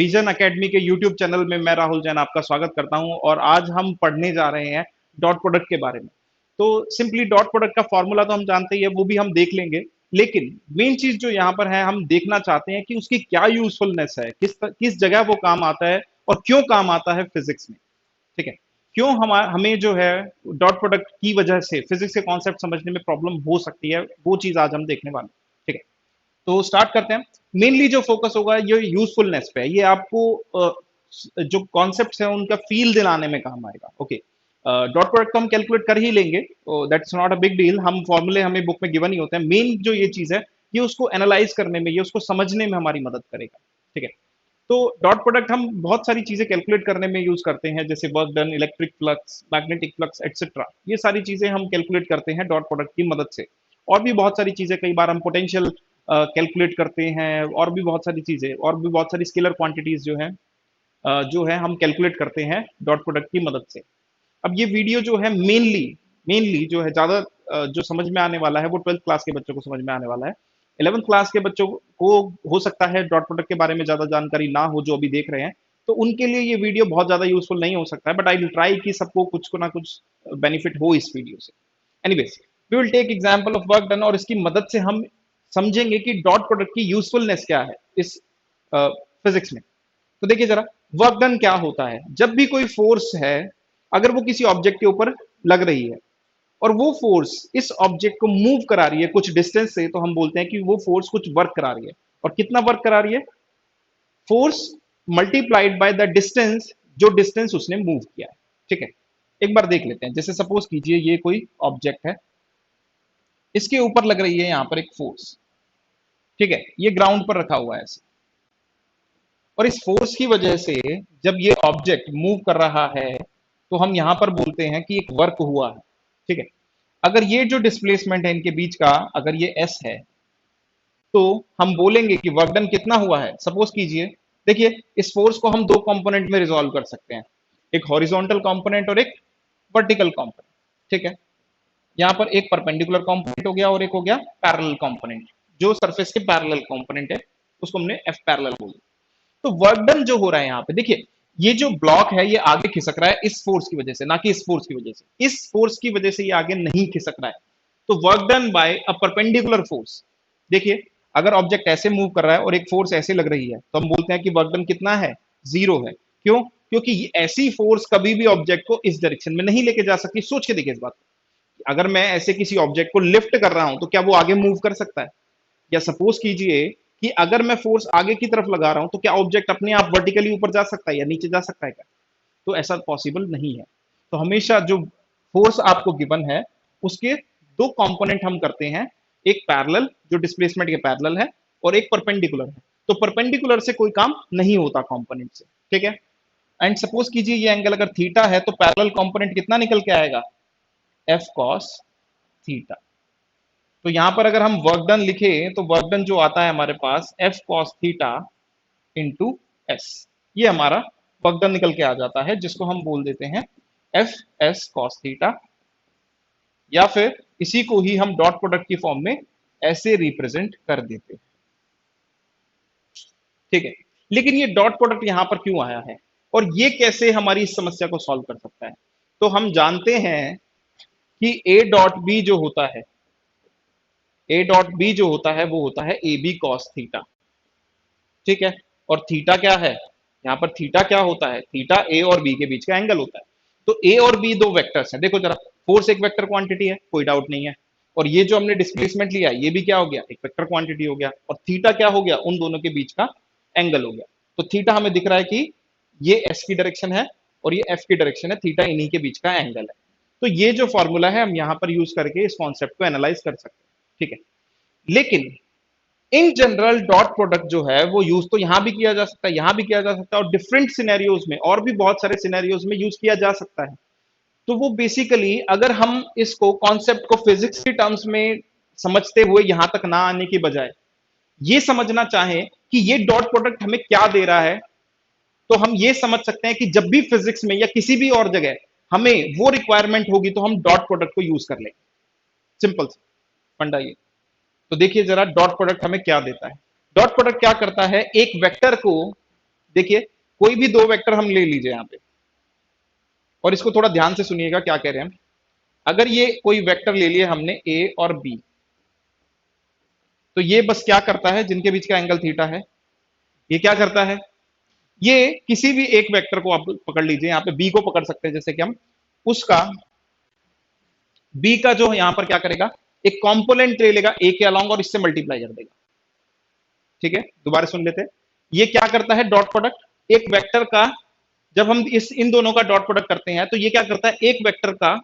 Vision academy के YouTube channel में मैं राहुल जैन आपका स्वागत करता हूं और आज हम पढ़ने जा रहे हैं डॉट प्रोडक्ट के बारे में। तो सिंपली डॉट प्रोडक्ट का फॉर्मूला तो हम जानते ही है, वो भी हम देख लेंगे। लेकिन मेन चीज जो यहाँ पर है, हम देखना चाहते हैं कि उसकी क्या यूजफुलनेस है, किस जगह वो काम आता है और क्यों काम आता है फिजिक्स में। ठीक है, क्यों हमें जो है डॉट प्रोडक्ट की वजह से फिजिक्स के कॉन्सेप्ट समझने में प्रॉब्लम हो सकती है, वो चीज आज हम देखने वाले हैं। ठीक है, तो स्टार्ट करते हैं। मेनली जो फोकस होगा ये यूजफुलनेस पे है, ये आपको जो कॉन्सेप्ट्स हैं उनका फील दिलाने में काम आएगा। ओके, डॉट प्रोडक्ट तो हम कैलकुलेट कर ही लेंगे, तो that's not a big deal. हम फॉर्मूले हमें बुक में गिवन ही होते हैं। मेन जो ये चीज है, ये उसको एनालाइज करने में, ये उसको समझने में हमारी मदद करेगा। ठीक है, तो डॉट प्रोडक्ट हम बहुत सारी चीजें कैलकुलेट करने में यूज करते हैं, जैसे work done, electric flux, magnetic flux etcetera. ये सारी चीजें हम कैलकुलेट करते हैं डॉट प्रोडक्ट की मदद से। और भी बहुत सारी चीजें, कई बार हम पोटेंशियल कैलकुलेट करते हैं, और भी बहुत सारी चीजें, और भी बहुत सारी स्केलर क्वांटिटीज जो है हम कैलकुलेट करते हैं डॉट प्रोडक्ट की मदद से। अब ये वीडियो जो है मेनली मेनली जो है ज्यादा जो समझ में आने वाला है वो 12th क्लास के बच्चों को समझ में आने वाला है। 11th क्लास के बच्चों को हो सकता है डॉट प्रोडक्ट के बारे में ज्यादा जानकारी ना हो, जो अभी देख रहे हैं, तो उनके लिए ये वीडियो बहुत ज्यादा यूजफुल नहीं हो सकता है, बट आई विल ट्राई कि सबको कुछ को ना कुछ बेनिफिट हो इस वीडियो से। Anyways, we will take example of work done, और इसकी मदद से हम समझेंगे कि डॉट प्रोडक्ट की यूजफुलनेस क्या है इस फिजिक्स में। तो देखिए जरा, वर्क डन क्या होता है। जब भी कोई फोर्स है, अगर वो किसी ऑब्जेक्ट के ऊपर लग रही है और वो फोर्स इस ऑब्जेक्ट को मूव करा रही है कुछ डिस्टेंस से, तो हम बोलते हैं कि वो फोर्स कुछ वर्क करा रही है। और कितना वर्क करा रही है? Force multiplied by the distance, जो डिस्टेंस उसने मूव किया है। ठीक है, एक बार देख लेते हैं। जैसे सपोज कीजिए ये कोई ऑब्जेक्ट है, इसके ऊपर लग रही है यहां पर एक फोर्स। ठीक है, ये ग्राउंड पर रखा हुआ है ऐसे, और इस फोर्स की वजह से जब ये ऑब्जेक्ट मूव कर रहा है, तो हम यहां पर बोलते हैं कि एक वर्क हुआ है। ठीक है, अगर ये जो डिस्प्लेसमेंट है इनके बीच का, अगर ये एस है, तो हम बोलेंगे कि वर्क डन कितना हुआ है। सपोज कीजिए, देखिए इस फोर्स को हम दो कंपोनेंट में रिजॉल्व कर सकते हैं, एक हॉरिजॉन्टल कंपोनेंट और एक वर्टिकल कंपोनेंट। ठीक है, यहाँ पर एक परपेंडिकुलर कंपोनेंट हो गया और एक हो गया पैरेलल कंपोनेंट। जो सरफेस के पैरेलल कंपोनेंट है उसको हमने एफ पैरेलल बोल दिया। तो वर्क डन जो हो रहा है यहाँ पे, देखिए ये जो ब्लॉक है ये आगे खिसक रहा है इस फोर्स की वजह से, ना कि इस फोर्स की वजह से। इस फोर्स की वजह से ये आगे नहीं खिसक रहा है। तो work done by a perpendicular force. देखिए, अगर ऑब्जेक्ट ऐसे मूव कर रहा है और एक फोर्स ऐसे लग रही है, तो हम बोलते हैं कि वर्क डन कितना है? जीरो है। क्यों? क्योंकि ऐसी फोर्स कभी भी ऑब्जेक्ट को इस डायरेक्शन में नहीं लेके जा सकती। सोच के देखिए इस बात को, अगर मैं ऐसे किसी ऑब्जेक्ट को लिफ्ट कर रहा हूं तो क्या वो आगे मूव कर सकता है? या सपोज कीजिए कि अगर मैं फोर्स आगे की तरफ लगा रहा हूं, तो क्या ऑब्जेक्ट अपने आप वर्टिकली ऊपर जा सकता है या नीचे जा सकता है क्या? तो ऐसा पॉसिबल नहीं है। तो हमेशा जो फोर्स आपको गिवन है, उसके दो कंपोनेंट हम करते हैं, एक पैरेलल जो डिस्प्लेसमेंट के पैरेलल है, और एक परपेंडिकुलर है। तो परपेंडिकुलर से कोई काम नहीं होता कंपोनेंट से। ठीक है, एंड सपोज कीजिए ये एंगल अगर थीटा है, तो पैरेलल कंपोनेंट कितना निकल के आएगा? F cos theta. तो यहां पर अगर हम वर्क डन लिखे, तो वर्क डन जो आता है हमारे पास F cos theta into S, ये हमारा वर्क डन निकल के आ जाता है, जिसको हम बोल देते हैं एफ एस कॉस थीटा, या फिर इसी को ही हम डॉट प्रोडक्ट की फॉर्म में ऐसे रिप्रेजेंट कर देते हैं। ठीक है, लेकिन ये डॉट प्रोडक्ट यहां पर क्यों आया है और ये कैसे हमारी इस समस्या को सॉल्व कर सकता है? तो हम जानते हैं कि ए डॉट बी जो होता है, ए डॉट बी जो होता है वो होता है ए बी कॉस थीटा। ठीक है, और थीटा क्या है? यहाँ पर थीटा क्या होता है? थीटा ए और बी के बीच का एंगल होता है। तो ए और बी दो वेक्टर्स हैं। देखो जरा, फोर्स एक वेक्टर क्वांटिटी है, कोई डाउट नहीं है, और ये जो हमने डिस्प्लेसमेंट लिया ये भी क्या हो गया? एक वेक्टर क्वांटिटी हो गया। और थीटा क्या हो गया? उन दोनों के बीच का एंगल हो गया। तो थीटा हमें दिख रहा है कि ये एस की डायरेक्शन है और ये एफ की डायरेक्शन है, थीटा इन्हीं के बीच का एंगल है। तो ये जो फॉर्मूला है हम यहाँ पर यूज करके इस कॉन्सेप्ट को एनालाइज कर सकते हैं। ठीक है, लेकिन इन जनरल डॉट प्रोडक्ट जो है वो यूज तो यहां भी किया जा सकता है, यहां भी किया जा सकता है, और डिफरेंट सिनेरियोज में, और भी बहुत सारे सिनेरियोज में यूज किया जा सकता है। तो वो बेसिकली, अगर हम इसको कॉन्सेप्ट को फिजिक्स के टर्म्स में समझते हुए यहां तक ना आने की बजाय ये समझना चाहें कि ये डॉट प्रोडक्ट हमें क्या दे रहा है, तो हम ये समझ सकते हैं कि जब भी फिजिक्स में या किसी भी और जगह हमें वो रिक्वायरमेंट होगी, तो हम डॉट प्रोडक्ट को यूज कर लेंगे। सिंपल फंडा ये। तो देखिए जरा, डॉट प्रोडक्ट हमें क्या देता है। डॉट प्रोडक्ट क्या करता है? एक वेक्टर को देखिए कोई भी दो वेक्टर हम ले लीजिए यहाँ पे, और इसको थोड़ा ध्यान से सुनिएगा क्या कह रहे हैं हम। अगर ये कोई वेक्टर ले लिया हमने ए और बी, तो ये बस क्या करता है, जिनके बीच का एंगल थीटा है, ये क्या करता है, ये किसी भी एक वेक्टर को आप पकड़ लीजिए, यहाँ पे बी को पकड़ सकते हैं, जैसे कि हम उसका बी का जो यहां पर क्या करेगा, एक कंपोनेंट ले लेगा ए के अलोंग और इससे मल्टीप्लाई कर देगा। ठीक है, दोबारा सुन लेते हैं। ये क्या करता है, डॉट प्रोडक्ट एक वेक्टर का, जब हम इस इन दोनों का डॉट प्रोडक्ट करते हैं तो ये क्या करता है, एक वेक्टर का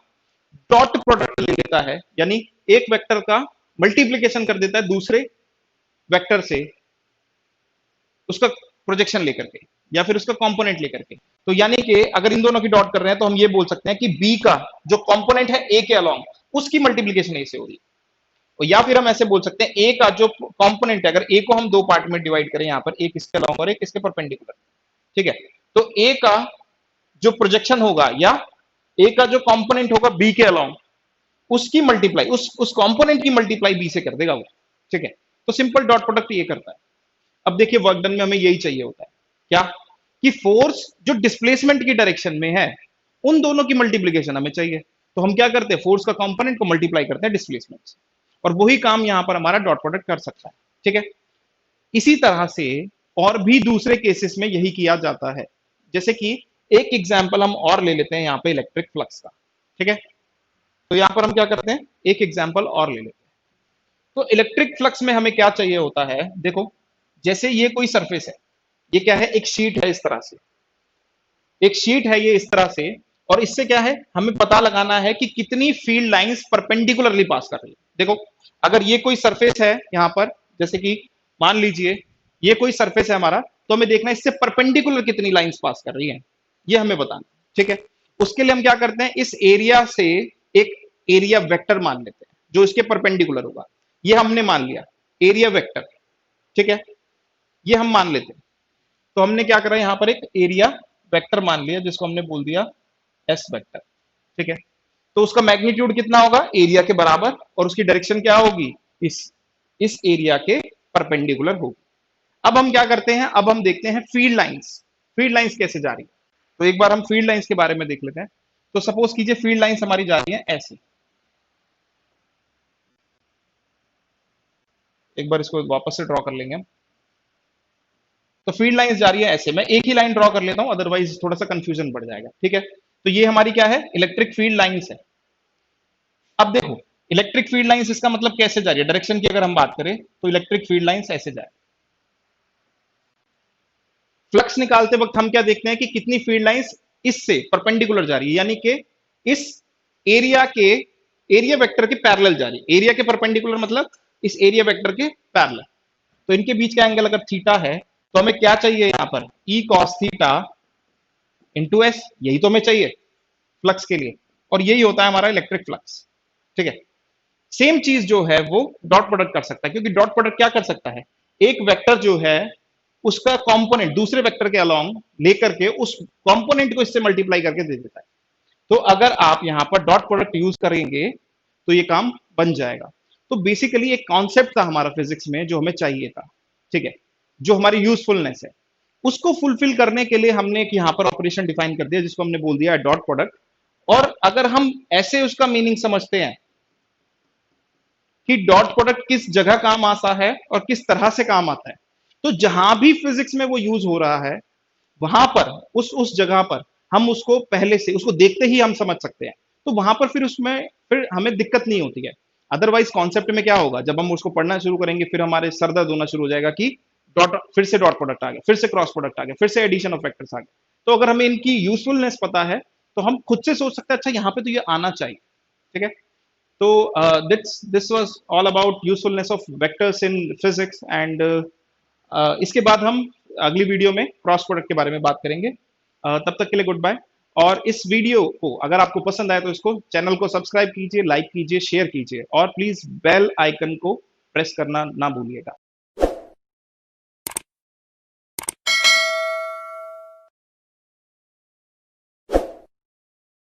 डॉट प्रोडक्ट ले लेता है, यानी एक वेक्टर का मल्टीप्लीकेशन कर देता है दूसरे वेक्टर से, उसका प्रोजेक्शन लेकर के या फिर उसका कंपोनेंट लेकर के। तो यानी कि अगर इन दोनों की डॉट कर रहे हैं तो हम ये बोल सकते हैं कि बी का जो कंपोनेंट है ए के अलोंग, उसकी मल्टीप्लीकेशन ए से हो रही है। और या फिर हम ऐसे बोल सकते हैं ए का जो कंपोनेंट है, अगर ए को हम दो पार्ट में डिवाइड करें, यहां पर एक इसके अलोंग और एक इसके परपेंडिकुलर, ठीक है, तो ए का जो प्रोजेक्शन होगा या ए का जो कंपोनेंट होगा बी के अलोंग, उसकी मल्टीप्लाई उस कंपोनेंट की मल्टीप्लाई बी से कर देगा वो। ठीक है, तो सिंपल डॉट प्रोडक्ट ये करता है। अब देखिए वर्क डन में हमें यही चाहिए होता है, क्या कि फोर्स जो डिस्प्लेसमेंट की डायरेक्शन में है उन दोनों की मल्टीप्लीकेशन हमें चाहिए। तो हम क्या करते हैं, फोर्स का कंपोनेंट को मल्टीप्लाई करते हैं डिस्प्लेसमेंट से, और वही काम यहां पर हमारा डॉट प्रोडक्ट कर सकता है। ठीक है, इसी तरह से और भी दूसरे केसेस में यही किया जाता है। जैसे कि एक एग्जांपल हम और ले लेते हैं यहां पे इलेक्ट्रिक फ्लक्स का। ठीक है, तो यहां पर हम क्या करते हैं, एक एग्जांपल और ले लेते हैं। तो इलेक्ट्रिक फ्लक्स में हमें क्या चाहिए होता है, देखो जैसे ये कोई सरफेस है, ये क्या है, एक शीट है, इस तरह से एक शीट है ये इस तरह से, और इससे क्या है, हमें पता लगाना है कि कितनी फील्ड लाइंस परपेंडिकुलरली पास कर रही है। देखो अगर ये कोई सरफेस है यहां पर, जैसे कि मान लीजिए ये कोई सरफेस है हमारा, तो हमें देखना है इससे परपेंडिकुलर कितनी लाइंस पास कर रही है, ये हमें बताना। ठीक है, उसके लिए हम क्या करते हैं, इस एरिया से एक एरिया वेक्टर मान लेते हैं जो इसके परपेंडिकुलर होगा। ये हमने मान लिया एरिया वेक्टर। ठीक है, ये हम मान लेते हैं। तो हमने क्या करा, यहां पर एक एरिया वेक्टर मान लिया जिसको हमने बोल दिया एस वेक्टर। ठीक है, तो उसका मैग्नीट्यूड कितना होगा, एरिया के बराबर, और उसकी डायरेक्शन क्या होगी, इस एरिया के परपेंडिकुलर होगी। अब हम क्या करते हैं, अब हम देखते हैं फील्ड लाइंस, फील्ड लाइंस कैसे जा रही है। तो एक बार हम फील्ड लाइंस के बारे में देख लेते हैं। तो सपोज कीजिए फील्ड लाइंस हमारी जा रही है ऐसे, एक बार इसको वापस से ड्रॉ कर लेंगे हम। तो फील्ड लाइंस जा रही है ऐसे, मैं एक ही लाइन ड्रॉ कर लेता हूं, अदरवाइज थोड़ा सा कंफ्यूजन बढ़ जाएगा। ठीक है, तो ये हमारी क्या है, इलेक्ट्रिक फील्ड लाइंस है। अब देखो इलेक्ट्रिक फील्ड लाइंस, इसका मतलब कैसे जा रही है, डायरेक्शन की अगर हम बात करें तो इलेक्ट्रिक फील्ड लाइंस ऐसे जाए। फ्लक्स निकालते वक्त हम क्या देखते हैं कि कितनी फील्ड लाइंस इससे परपेंडिकुलर जा रही है, यानी कि इस एरिया के एरिया वेक्टर के पैरेलल जा रही है। एरिया के परपेंडिकुलर मतलब इस एरिया वेक्टर के पैरेलल। तो इनके बीच का एंगल अगर थीटा है तो हमें क्या चाहिए यहां पर, E cos theta into S, यही तो हमें चाहिए फ्लक्स के लिए, और यही होता है हमारा इलेक्ट्रिक फ्लक्स। ठीक है, सेम चीज जो है वो डॉट प्रोडक्ट कर सकता है, क्योंकि डॉट प्रोडक्ट क्या कर सकता है, एक वेक्टर जो है उसका कंपोनेंट दूसरे वेक्टर के अलोंग लेकर के उस कंपोनेंट को इससे मल्टीप्लाई करके दे देता है। तो अगर आप यहां पर डॉट प्रोडक्ट यूज करेंगे तो ये काम बन जाएगा। तो बेसिकली एक कॉन्सेप्ट था हमारा फिजिक्स में जो हमें चाहिए था। ठीक है, जो हमारी यूजफुलनेस है उसको फुलफिल करने के लिए हमने एक यहां पर ऑपरेशन डिफाइन कर दिया जिसको हमने बोल दिया है डॉट प्रोडक्ट। और अगर हम ऐसे उसका मीनिंग समझते हैं कि डॉट प्रोडक्ट किस जगह काम आता है और किस तरह से काम आता है, तो जहां भी फिजिक्स में वो यूज हो रहा है वहां पर उस जगह पर हम उसको पहले से उसको देखते ही हम समझ सकते हैं। तो वहां पर फिर उसमें फिर हमें दिक्कत नहीं होती है। अदरवाइज कॉन्सेप्ट में क्या होगा, जब हम उसको पढ़ना शुरू करेंगे फिर हमारे सर दर्द होना शुरू हो जाएगा कि डॉट फिर से डॉट प्रोडक्ट आ गया, फिर से क्रॉस प्रोडक्ट आ गया, फिर से एडिशन ऑफ वेक्टर्स आ गया। तो अगर हमें इनकी यूजफुलनेस पता है तो हम खुद से सोच सकते हैं अच्छा यहाँ पे तो ये आना चाहिए। ठीक है, तो this was all about usefulness of vectors in physics and इसके बाद हम अगली वीडियो में क्रॉस प्रोडक्ट के बारे में बात करेंगे। तब तक के लिए गुड बाय। और इस वीडियो को अगर आपको पसंद आए तो इसको चैनल को सब्सक्राइब कीजिए, लाइक कीजिए, शेयर कीजिए, और प्लीज बेल आइकन को प्रेस करना ना भूलिएगा।